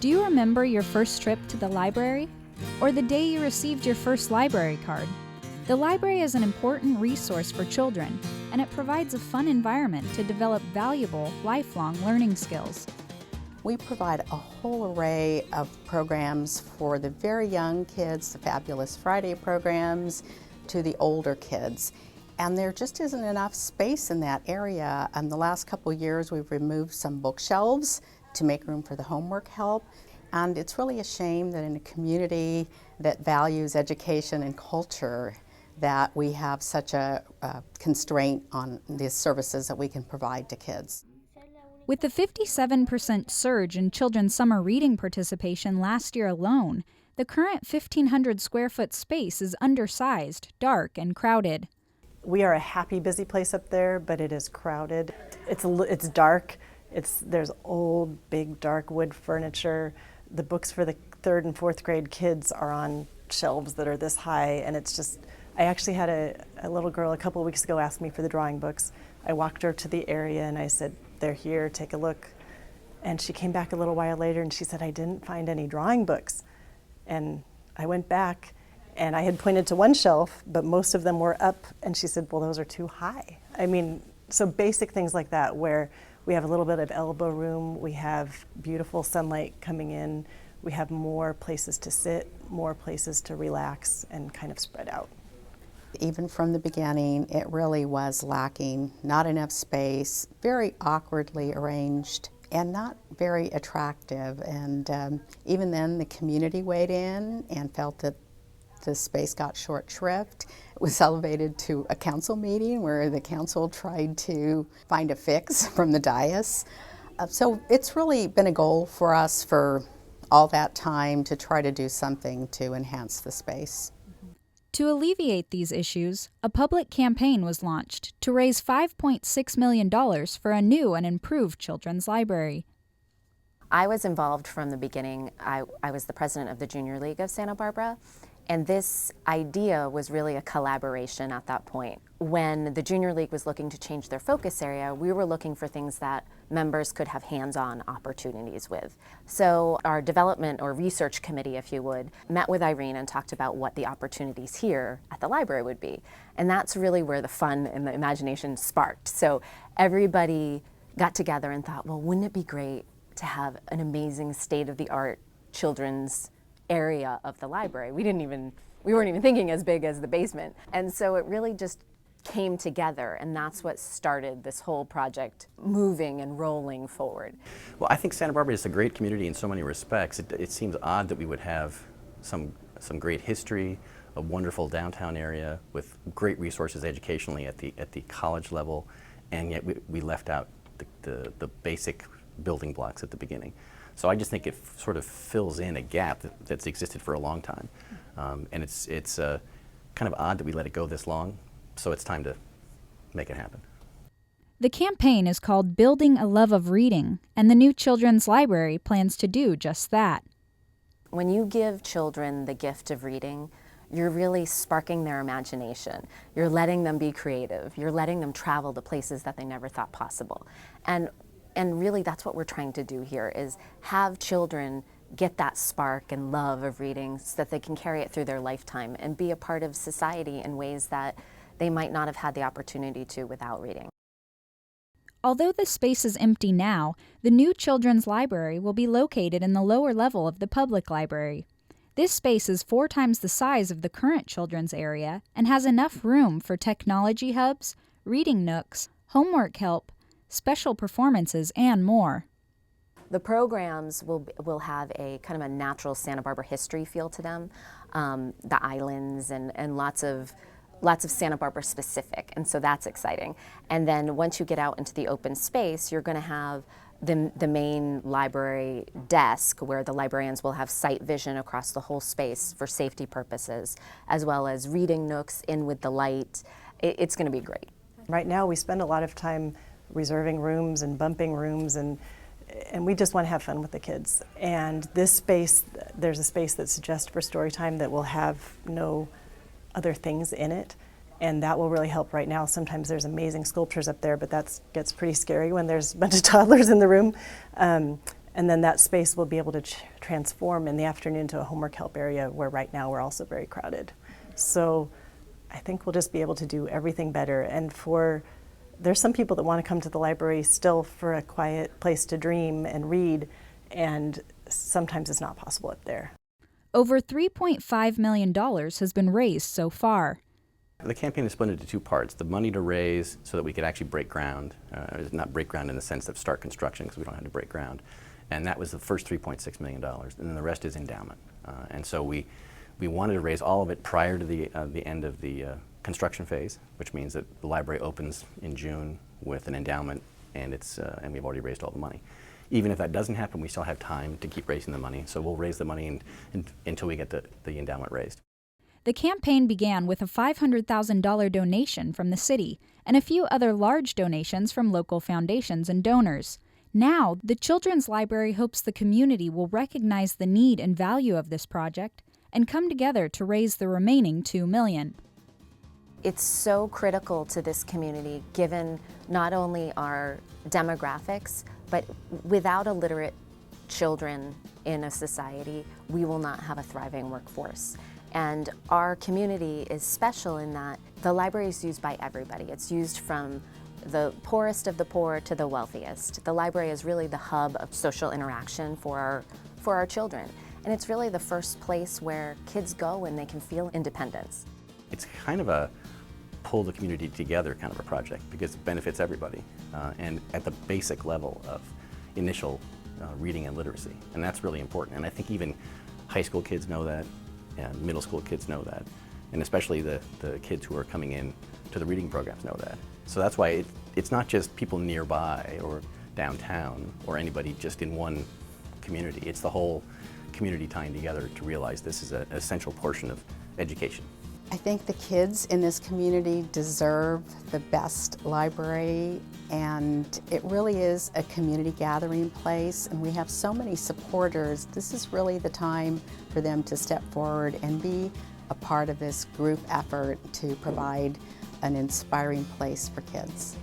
Do you remember your first trip to the library? Or the day you received your first library card? The library is an important resource for children, and it provides a fun environment to develop valuable, lifelong learning skills. We provide a whole array of programs for the very young kids, the Fabulous Friday programs, to the older kids. And there just isn't enough space in that area. In the last couple of years, we've removed some bookshelves to make room for the homework help. And it's really a shame that in a community that values education and culture, that we have such a constraint on the services that we can provide to kids. With the 57% surge in children's summer reading participation last year alone, the current 1,500 square foot space is undersized, dark, and crowded. We are a happy, busy place up there, but it is crowded. It's dark. There's old, big, dark wood furniture. The books for the 3rd and 4th grade kids are on shelves that are this high, and it's just, I actually had a little girl a couple of weeks ago ask me for the drawing books. I walked her to the area and I said, "They're here, take a look." And she came back a little while later and she said, "I didn't find any drawing books." And I went back and I had pointed to one shelf, but most of them were up, and she said, "Well, those are too high." I mean, so basic things like that, where we have a little bit of elbow room, we have beautiful sunlight coming in, we have more places to sit, more places to relax and kind of spread out. Even from the beginning, it really was lacking, not enough space, very awkwardly arranged, and not very attractive. And even then, the community weighed in and felt that the space got short shrift. It was elevated to a council meeting where the council tried to find a fix from the dais. So it's really been a goal for us for all that time to try to do something to enhance the space. To alleviate these issues, a public campaign was launched to raise $5.6 million for a new and improved children's library. I was involved from the beginning. I was the president of the Junior League of Santa Barbara, and this idea was really a collaboration at that point. When the Junior League was looking to change their focus area, we were looking for things that members could have hands-on opportunities with. So our development or research committee, if you would, met with Irene and talked about what the opportunities here at the library would be. And that's really where the fun and the imagination sparked. So everybody got together and thought, well, wouldn't it be great to have an amazing state-of-the-art children's area of the library? We weren't even thinking as big as the basement. And so it really just came together, and that's what started this whole project moving and rolling forward. Well, I think Santa Barbara is a great community in so many respects. It seems odd that we would have some great history, a wonderful downtown area with great resources educationally at the college level, and yet we left out the basic building blocks at the beginning. So I just think it sort of fills in a gap that's existed for a long time. And it's kind of odd that we let it go this long, so it's time to make it happen. The campaign is called Building a Love of Reading, and the new Children's Library plans to do just that. When you give children the gift of reading, you're really sparking their imagination. You're letting them be creative. You're letting them travel to places that they never thought possible. And really that's what we're trying to do here, is have children get that spark and love of reading so that they can carry it through their lifetime and be a part of society in ways that they might not have had the opportunity to without reading. Although the space is empty now, the new Children's Library will be located in the lower level of the public library. This space is 4 times the size of the current children's area and has enough room for technology hubs, reading nooks, homework help, special performances, and more. The programs will have a kind of a natural Santa Barbara history feel to them, the islands and lots of Santa Barbara specific, and so that's exciting. And then once you get out into the open space, you're going to have the main library desk where the librarians will have sight vision across the whole space for safety purposes, as well as reading nooks in with the light. It's going to be great. Right now we spend a lot of time reserving rooms and bumping rooms, and we just want to have fun with the kids. And this space, there's a space that's just for story time that will have no other things in it, and that will really help. Right now sometimes there's amazing sculptures up there, but that gets pretty scary when there's a bunch of toddlers in the room. And then that space will be able to transform in the afternoon to a homework help area where right now we're also very crowded. So I think we'll just be able to do everything better. And there's some people that want to come to the library still for a quiet place to dream and read, and sometimes it's not possible up there. Over $3.5 million has been raised so far. The campaign is split into two parts. The money to raise so that we could actually break ground, not break ground in the sense of start construction because we don't have to break ground. And that was the first $3.6 million. And then the rest is endowment. And so we wanted to raise all of it prior to the end of the construction phase, which means that the library opens in June with an endowment, and we've already raised all the money. Even if that doesn't happen, we still have time to keep raising the money. So we'll raise the money until we get the endowment raised. The campaign began with a $500,000 donation from the city and a few other large donations from local foundations and donors. Now, the Children's Library hopes the community will recognize the need and value of this project and come together to raise the remaining $2 million. It's so critical to this community given not only our demographics, but without illiterate children in a society, we will not have a thriving workforce. And our community is special in that the library is used by everybody. It's used from the poorest of the poor to the wealthiest. The library is really the hub of social interaction for our children. And it's really the first place where kids go when they can feel independence. It's kind of a pull the community together kind of a project because it benefits everybody and at the basic level of initial reading and literacy. And that's really important. And I think even high school kids know that, and middle school kids know that, and especially the kids who are coming in to the reading programs know that. So that's why it's not just people nearby or downtown or anybody just in one community. It's the whole community tying together to realize this is an essential portion of education. I think the kids in this community deserve the best library, and it really is a community gathering place, and we have so many supporters. This is really the time for them to step forward and be a part of this group effort to provide an inspiring place for kids.